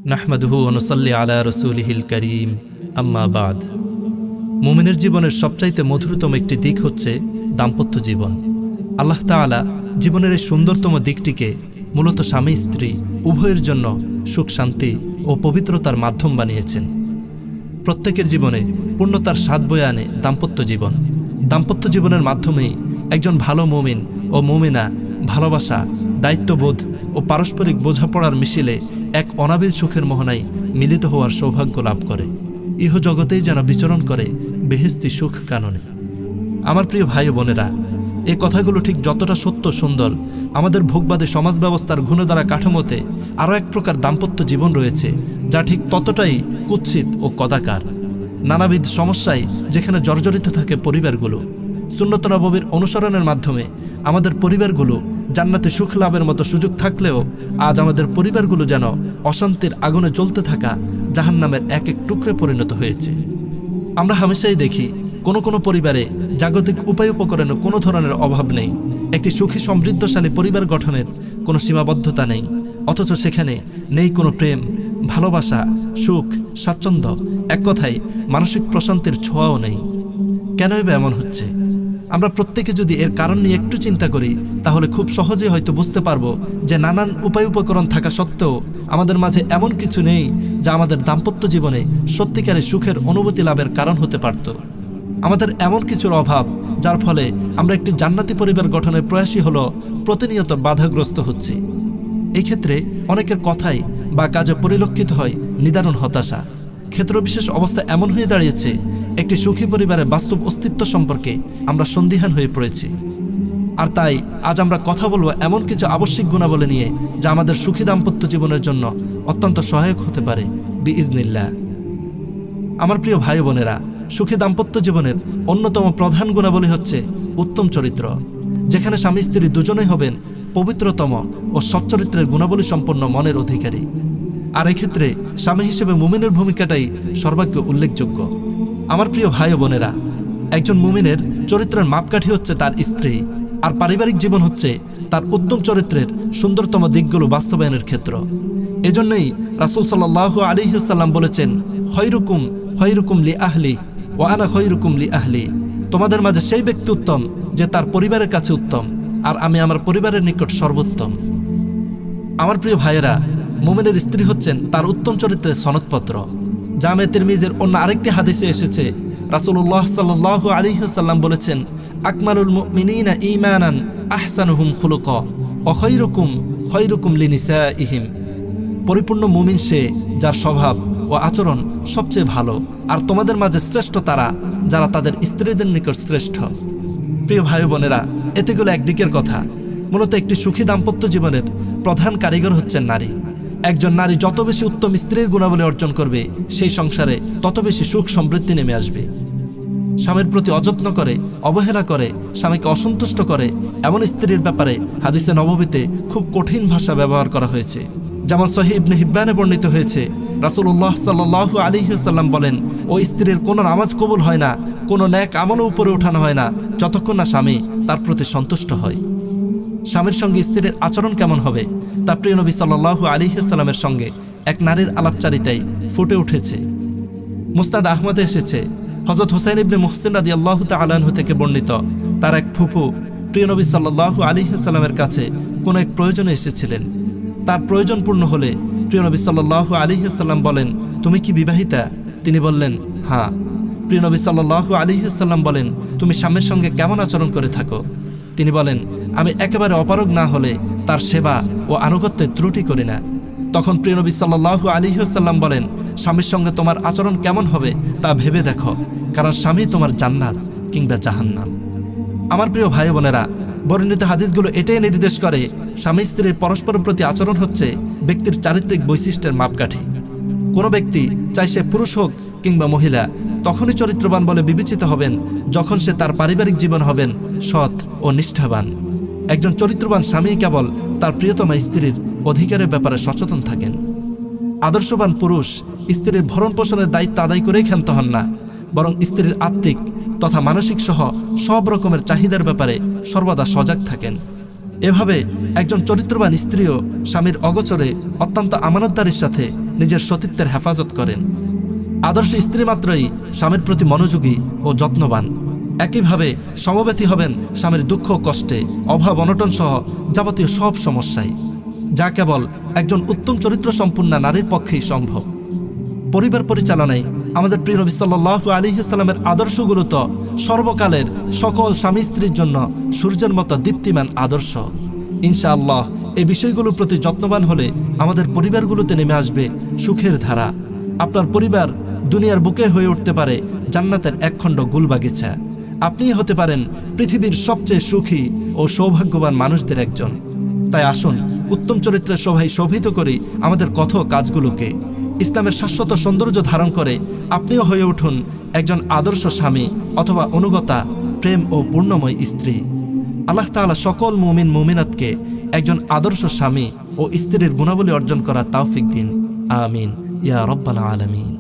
নাহমাদুহু ওয়া নুসাল্লি আলা রাসূলিহিল কারীম, আম্মা বাদ। মুমিনের জীবনের সবচাইতে মধুরতম একটি দিক হচ্ছে দাম্পত্য জীবন। আল্লাহ তাআলা জীবনের এই সুন্দরতম দিকটিকে মূলত স্বামী স্ত্রী উভয়ের জন্য সুখ শান্তি ও পবিত্রতার মাধ্যম বানিয়েছেন। প্রত্যেকের জীবনে পূর্ণতার স্বাদ বয়ে আনে দাম্পত্য জীবন। দাম্পত্য জীবনের মাধ্যমেই একজন ভালো মুমিন ও মুমিনা ভালোবাসা, দায়িত্ববোধ ও পারস্পরিক বোঝাপড়ার মিছিলে এক অনাবিল সুখের মোহনায় মিলিত হওয়ার সৌভাগ্য লাভ করে। ইহজগতেই যেন বিচরণ করে বেহেশতি সুখ কাননে। আমার প্রিয় ভাই ও বোনেরা, এই কথাগুলো ঠিক যতটা সত্য সুন্দর, আমাদের ভোগবাদী সমাজ ব্যবস্থার ঘুণধারা কাঠামোতে আরও এক প্রকার দাম্পত্য জীবন রয়েছে, যা ঠিক ততটাই কুৎসিত ও কদাকার। নানাবিধ সমস্যায় যেখানে জর্জরিত থাকে পরিবারগুলো, সুন্নত নববীর অনুসরণের মাধ্যমে আমাদের পরিবারগুলো জান্নাতে সুখ লাভের মতো সুযোগ থাকলেও আজ আমাদের পরিবারগুলো যেন অশান্তির আগুনে জ্বলতে থাকা জাহান্নামের এক এক টুকরে পরিণত হয়েছে। আমরা হামেশাই দেখি কোনো পরিবারে জাগতিক উপায় উপকরণের কোনো ধরনের অভাব নেই। একটি সুখী সমৃদ্ধশালী পরিবার গঠনের কোনো সীমাবদ্ধতা নেই, অথচ সেখানে নেই কোনো প্রেম, ভালোবাসা, সুখ, স্বাচ্ছন্দ্য, এক কথায় মানসিক প্রশান্তির ছোঁয়াও নেই। কেনই বা এমন হচ্ছে? আমরা প্রত্যেকে যদি এর কারণ নিয়ে একটু চিন্তা করি, তাহলে খুব সহজেই হয়তো বুঝতে পারবো যে নানান উপায় উপকরণ থাকা সত্ত্বেও আমাদের মাঝে এমন কিছু নেই যা আমাদের দাম্পত্য জীবনে সত্যিকারের সুখের অনুভূতি লাভের কারণ হতে পারত। আমাদের এমন কিছুর অভাব, যার ফলে আমরা একটি জান্নাতি পরিবার গঠনের প্রয়াসী হলো প্রতিনিয়ত বাধাগ্রস্ত হচ্ছি। এই ক্ষেত্রে অনেকের কথাই বা কাজে পরিলক্ষিত হয় নিদারুণ হতাশা। ক্ষেত্রবিশেষ অবস্থা এমন হয়ে দাঁড়িয়েছে, একটি সুখী পরিবারের বাস্তব অস্তিত্ব সম্পর্কে আমরা সন্দিহান হয়ে পড়েছি। আর তাই আজ আমরা কথা বলবো এমন কিছু আবশ্যিক গুণাবলী নিয়ে, যা আমাদের সুখী দাম্পত্য জীবনের জন্য অত্যন্ত সহায়ক হতে পারে বিইজনিল্লাহ। আমার প্রিয় ভাই বোনেরা, সুখী দাম্পত্য জীবনের অন্যতম প্রধান গুণাবলী হচ্ছে উত্তম চরিত্র, যেখানে স্বামী স্ত্রী দুজনেই হবেন পবিত্রতম ও সচ্চরিত্রের গুণাবলী সম্পন্ন মনের অধিকারী। আর এক্ষেত্রে স্বামী হিসেবে মুমিনের ভূমিকাটাই সর্বাগ্য উল্লেখযোগ্য। আমার প্রিয় ভাই ও বোনেরা, একজন মুমিনের চরিত্রের মাপকাঠি হচ্ছে তার স্ত্রী, আর পারিবারিক জীবন হচ্ছে তার উত্তম চরিত্রের সুন্দরতম দিকগুলো বাস্তবায়নের ক্ষেত্র। এজন্যই রাসূল সাল্লাল্লাহু আলাইহি ওয়াসাল্লাম বলেছেন, খয়রুকুম খয়রুকুম লি আহলি ওয়া আনা খয়রুকুম লি আহলি। তোমাদের মাঝে সেই ব্যক্তি উত্তম যে তার পরিবারের কাছে উত্তম, আর আমি আমার পরিবারের নিকট সর্বোত্তম। আমার প্রিয় ভাইয়েরা, মুমিনের স্ত্রী হচ্ছেন তার উত্তম চরিত্রের সনদপত্র। জামে তিরমিজির অন্য আরেকটি হাদিসে এসেছে, রাসূলুল্লাহ সাল্লাল্লাহু আলাইহি ওয়াসাল্লাম বলেছেন, আকমালুল মুমিনিনা ঈমানান আহসানুহুম খুলুকা ওয়া খয়রুকুম খয়রুকুম লিনিসাইহিম। পরিপূর্ণ মুমিন সে যার স্বভাব ও আচরণ সবচেয়ে ভালো, আর তোমাদের মাঝে শ্রেষ্ঠ তারা যারা তাদের স্ত্রীদের নিকট শ্রেষ্ঠ। প্রিয় ভাই বোনেরা, এতেগুলো একদিকের কথা। মূলত একটি সুখী দাম্পত্য জীবনের প্রধান কারিগর হচ্ছেন নারী। একজন নারী যত বেশি উত্তম স্ত্রীর গুণাবলী অর্জন করবে, সেই সংসারে তত বেশি সুখ সমৃদ্ধি নেমে আসবে। স্বামীর প্রতি অযত্ন করে, অবহেলা করে, স্বামীকে অসন্তুষ্ট করে এমন স্ত্রীর ব্যাপারে হাদিসে নববীতে খুব কঠিন ভাষা ব্যবহার করা হয়েছে। যেমন সহিহ ইবনে হিব্বানে বর্ণিত হয়েছে, রাসূলুল্লাহ সাল্লাল্লাহু আলাইহি ওয়াসাল্লাম বলেন, ওই স্ত্রীর কোনো নামাজ কবুল হয় না, কোনো নেক আমলও উপরে ওঠানো হয় না, যতক্ষণ না স্বামী তার প্রতি সন্তুষ্ট হয়। স্বামীর সঙ্গে স্ত্রীর আচরণ কেমন হবে তা প্রিয় নবী সাল্লাল্লাহু আলাইহি ওয়াসাল্লামের সঙ্গে এক নারীর আলাপচারিতায় ফুটে উঠেছে। মুসনাদ আহমদে এসেছে, হযরত হুসাইন ইবনে মুহসিন রাদিয়াল্লাহু তাআলা আনহু থেকে বর্ণিত, তার এক ফুফু প্রিয় নবী সাল্লাল্লাহু আলাইহি ওয়াসাল্লামের কাছে কোনো এক প্রয়োজনে এসেছিলেন। তার প্রয়োজন পূর্ণ হলে প্রিয় নবী সাল্লাল্লাহু আলাইহি ওয়াসাল্লাম বলেন, তুমি কি বিবাহিতা? তিনি বললেন, হ্যাঁ। প্রিয় নবী সাল্লাল্লাহু আলাইহি ওয়াসাল্লাম বলেন, তুমি স্বামীর সঙ্গে কেমন আচরণ করে থাকো? তিনি বলেন, আমি একেবারে অপারগ না হলে তার সেবা ও আনুগত্যে ত্রুটি করি না। তখন প্রিয় নবী সাল্লাল্লাহু আলাইহি ওয়াসাল্লাম বলেন, স্বামীর সঙ্গে তোমার আচরণ কেমন হবে তা ভেবে দেখো, কারণ স্বামী তোমার জান্নাত কিংবা জাহান্নাম। আমার প্রিয় ভাই বোনেরা, বর্ণিত হাদিসগুলো এটাই নির্দেশ করে, স্বামী স্ত্রীর পরস্পরের প্রতি আচরণ হচ্ছে ব্যক্তির চারিত্রিক বৈশিষ্ট্যের মাপকাঠি। কোনো ব্যক্তি, চাই সে পুরুষ হোক কিংবা মহিলা, তখনই চরিত্রবান বলে বিবেচিত হবেন যখন সে তার পারিবারিক জীবন হবেন সৎ ও নিষ্ঠাবান। একজন চরিত্রবান স্বামী কেবল তার প্রিয়তমা স্ত্রীর অধিকারের ব্যাপারে সচেতন থাকেন। আদর্শবান পুরুষ স্ত্রীর ভরণ পোষণের দায়িত্ব আদায় করেই ক্ষান্ত হন না, বরং স্ত্রীর আত্মিক তথা মানসিক সহ সব রকমের চাহিদার ব্যাপারে সর্বদা সজাগ থাকেন। এভাবে একজন চরিত্রবান স্ত্রীও স্বামীর অগোচরে অত্যন্ত আমানতদারির সাথে নিজের সতীত্বের হেফাজত করেন। আদর্শ স্ত্রী মাত্রই স্বামীর প্রতি মনোযোগী ও যত্নবান। একইভাবে সমব্যথী হবেন স্বামীর দুঃখ কষ্টে, অভাব অনটন সহ যাবতীয় সব সমস্যায়, যা কেবল একজন উত্তম চরিত্র সম্পূর্ণ নারীর পক্ষেই সম্ভব। পরিবার পরিচালনায় আমাদের প্রিয় নবী সাল্লাল্লাহু আলাইহি ওয়াসাল্লামের আদর্শগুলো তো সর্বকালের সকল স্বামী স্ত্রীর জন্য সূর্যের মতো দীপ্তিমান আদর্শ। ইনশাআল্লাহ এই বিষয়গুলোর প্রতি যত্নবান হলে আমাদের পরিবারগুলোতে নেমে আসবে সুখের ধারা। আপনার পরিবার দুনিয়ার বুকে হয়ে উঠতে পারে জান্নাতের একখণ্ড গুলবাগিচা। আপনিই হতে পারেন পৃথিবীর সবচেয়ে সুখী ও সৌভাগ্যবান মানুষদের একজন। তাই আসুন উত্তম চরিত্রের শোভায় শোভিত করি আমাদের কথা ও কাজগুলোকে। ইসলামের শাশ্বত সৌন্দর্য ধারণ করে আপনিও হয়ে উঠুন একজন আদর্শ স্বামী অথবা অনুগতা, প্রেম ও পূর্ণময় স্ত্রী। আল্লাহ তাআলা সকল মুমিন মুমিনাতকে একজন আদর্শ স্বামী ও স্ত্রীর গুণাবলী অর্জন করার তৌফিক দিন। আমিন ইয়া রাব্বাল আলামিন।